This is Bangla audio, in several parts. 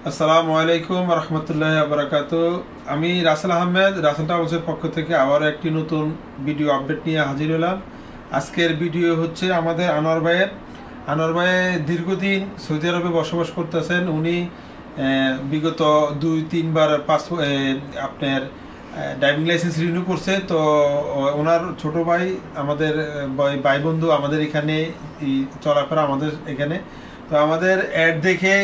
আসসালামু আলাইকুম রহমতুল্লাহি ওয়া বারাকাতুহু। আমি রাসেল আহমেদ, রাসেল ট্রাভেলসের পক্ষ থেকে আবার একটি নতুন ভিডিও আপডেট নিয়ে হাজির হলাম। আজকের ভিডিও হচ্ছে আমাদের আনোয়ার ভাই দীর্ঘদিন সৌদি আরবে বসবাস করতেছেন। উনি বিগত 2-3 বার আপনার ড্রাইভিং লাইসেন্স রিনিউ করছে। তো ওনার ছোট ভাই, আমাদের ভাই বন্ধু আমাদের এখানে চলাফেরা আমাদের এখানে। তো আমাদের অ্যাড দেখে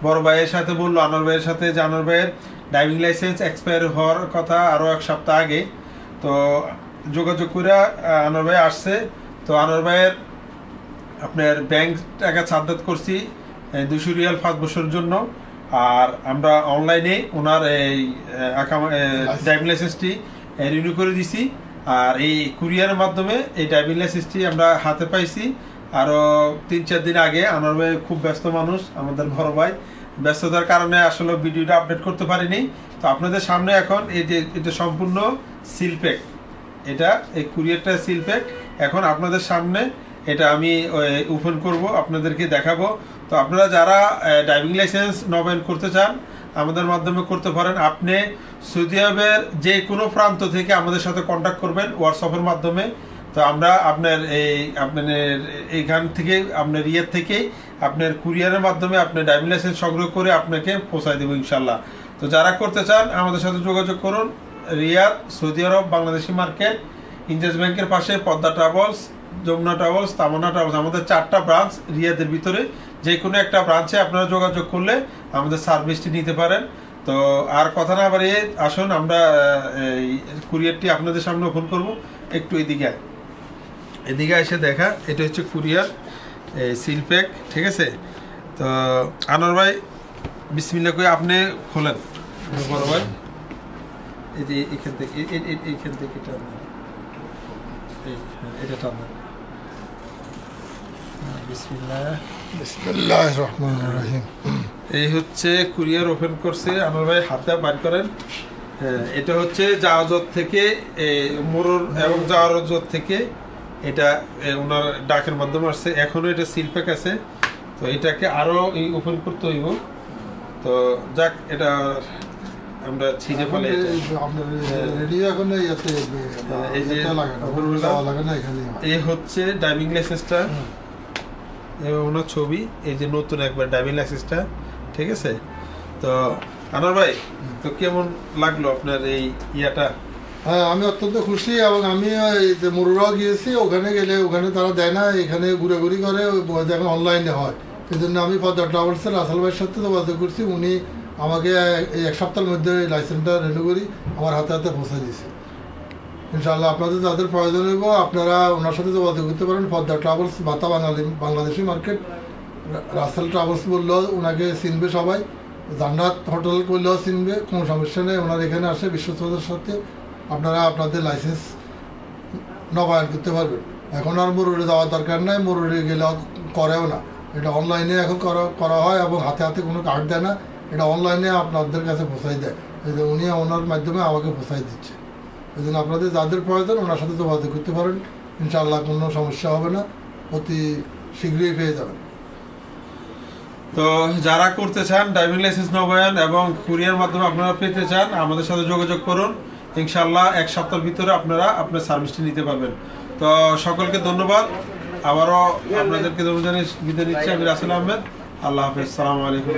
বড় ভাইয়ের সাথে বললো, আনোয়ার ভাইয়ের সাথে, যে আনোয়ার ভাইয়ের ড্রাইভিং লাইসেন্স এক্সপায়ার হওয়ার কথা আরও 1 সপ্তাহ আগে। তো যোগাযোগ করে আনোয়ার ভাই আসছে। তো আনোয়ার ভাইয়ের আপনার ব্যাংক টাকা সাদ্দাত করছি 200 রিয়াল 5 বছরের জন্য। আর আমরা অনলাইনে ওনার এই ড্রাইভিং লাইসেন্সটি রিনিউ করে দিছি। আর এই কুরিয়ারের মাধ্যমে এই ড্রাইভিং লাইসেন্সটি আমরা হাতে পাইছি আরও 3-4 দিন আগে। আনোয়ার ভাই খুব ব্যস্ত মানুষ, আমাদের বড় ভাই, ব্যস্ততার কারণে আসলে ভিডিওটা আপডেট করতে পারিনি। তো আপনাদের সামনে এখন এই যে এটা সম্পূর্ণ সিল প্যাক, এটা এই কুরিয়ারটা সিল প্যাক। এখন আপনাদের সামনে এটা আমি ওপেন করব, আপনাদেরকে দেখাবো। তো আপনারা যারা ড্রাইভিং লাইসেন্স নবায়ন করতে চান আমাদের মাধ্যমে করতে পারেন। আপনি সৌদি আরবের যে কোনো প্রান্ত থেকে আমাদের সাথে কন্ট্যাক্ট করবেন হোয়াটসঅ্যাপের মাধ্যমে। তো আমরা আপনার এইখান থেকে আপনার ইয়ের থেকেই আপনার কুরিয়ারের মাধ্যমে আপনার ড্রাইভিং লাইসেন্স সংগ্রহ করে আপনাকে পৌঁছায় দেবো ইনশাল্লাহ। তো যারা করতে চান আমাদের সাথে যোগাযোগ করুন। রিয়াদ, সৌদি আরব, বাংলাদেশি মার্কেট, ইন্টারেস ব্যাংকের পাশে পদ্মা ট্রাভেলস, যমুনা ট্রাভেলস, তামান্না ট্রাভেলস, আমাদের 4টা ব্রাঞ্চ রিয়াদের ভিতরে। যে কোনো একটা ব্রাঞ্চে আপনারা যোগাযোগ করলে আমাদের সার্ভিসটি নিতে পারেন। তো আর কথা না বাড়িয়ে আসুন আমরা কুরিয়ারটি আপনাদের সামনে ওপেন করব। একটু এদিকে এসে দেখা, এটা হচ্ছে কুরিয়ার সিল প্যাক, ঠিক আছে। তো আনোয়ার ভাই বিসমিল্লাহ করে আপনি খোলেন। বড় ভাই এই যে এইখান থেকে এটা টানবেন। বিসমিল্লাহির রহমানির রহিম। এই হচ্ছে কুরিয়ার ওপেন করছে আনোয়ার ভাই, হাতে বার করেন। এটা হচ্ছে জাহাজত থেকে মোরর এবং জাহাজত থেকে এটা ওনার ডাকের মাধ্যমে আসছে। এখনো এটা সিল প্যাক আছে। তো এটাকে আরো ওপেন করতে হইব। তো যাক, এটা আমরা ছিঁড়ে ফেলে এই হচ্ছে ড্রাইভিং লাইসেন্সটা, ওনার ছবি, এই যে নতুন একবার ড্রাইভিং লাইসেন্সটা, ঠিক আছে। তো আনোয়ার ভাই, তো কেমন লাগলো আপনার এই ইয়াটা? হ্যাঁ, আমি অত্যন্ত খুশি। এবং আমি মুরুরাও গিয়েছি, ওখানে গেলে ওখানে তারা দেয় না, এখানে ঘুরাঘুরি করে, এখন অনলাইনে হয়। সেই জন্য আমি পদ্মা ট্রাভেলসের রাসেল ভাইয়ের সাথে যোগাযোগ করছি। উনি আমাকে এই 1 সপ্তাহের মধ্যে লাইসেন্সটা রিনিউ করি আমার হাতে হাতে পৌঁছে দিয়েছে। ইনশাআল্লাহ আপনাদের যাদের প্রয়োজন হইব আপনারা ওনার সাথে যোগাযোগ করতে পারেন। পদ্মা ট্রাভেলস, মাতা বাংলাদেশি মার্কেট, রাসেল ট্রাভেলস বললেও ওনাকে চিনবে সবাই। জান্নাত হোটেল করলেও চিনবে, কোনো সমস্যা নেই। ওনার এখানে আসে বিশ্বস্ততার সাথে আপনারা আপনাদের লাইসেন্স নবায়ন করতে পারবেন। এখন আর মরুরে যাওয়ার দরকার নাই, মরুরে গেলেও করেও না। এটা অনলাইনে এখন করা হয় এবং হাতে হাতে কোনো কার্ড দেয় না, এটা অনলাইনে আপনাদের কাছে পৌঁছাই দেয়। উনি ওনার মাধ্যমে আমাকে পৌঁছাই দিচ্ছে। এই জন্য আপনাদের যাদের প্রয়োজন ওনার সাথে যোগাযোগ করতে পারেন। ইনশাআল্লাহ কোনো সমস্যা হবে না, অতি শীঘ্রই পেয়ে যাবেন। তো যারা করতে চান ড্রাইভিং লাইসেন্স নবায়ন এবং কুরিয়ার মাধ্যমে আপনারা পেতে চান আমাদের সাথে যোগাযোগ করুন। ইনশাআল্লাহ 1 সপ্তাহের ভিতরে আপনারা আপনার সার্ভিসটি নিতে পারবেন। তো সকলকে ধন্যবাদ। আবারও আপনাদেরকে ধন্যবাদ জানিয়ে বিদায় নিচ্ছি। আমি রাসেল আহমেদ। আল্লাহ হাফেজ। আসসালামু আলাইকুম।